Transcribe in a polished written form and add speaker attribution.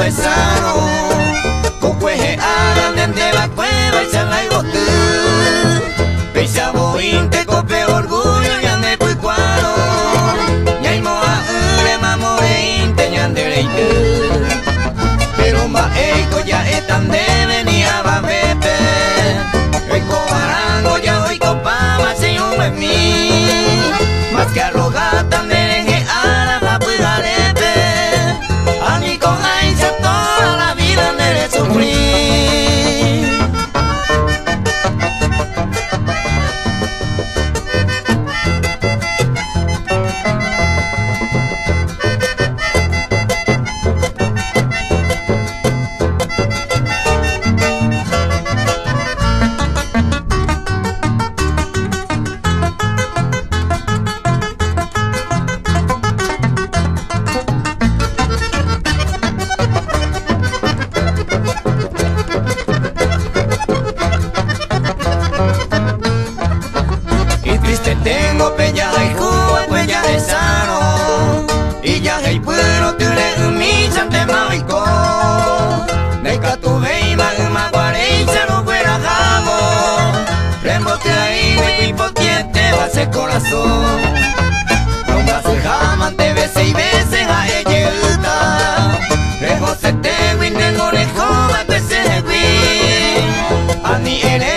Speaker 1: besaro Kukwehe aran dende la cueva y se la igotu Pensamos inte cope orgullo y ande puicuaro Y moa ure mamore inte ñandere itu Pero ma eiko ya etan de venía va mepe Eiko barango ya oiko pama se yume mi Más que arrogata me deje a la papugarepe A mi con aiza toda la vida de sufrir Tengo peña y cuba, peña de sano Y ya hay puero tu le humillan de maico De catu veima uma guarecha no fuera jamo Remote ahí de tipo te va a ser corazón Nunca se jaman te veces y veces a ella Rejo se te win de orejo a veces de win A ni eres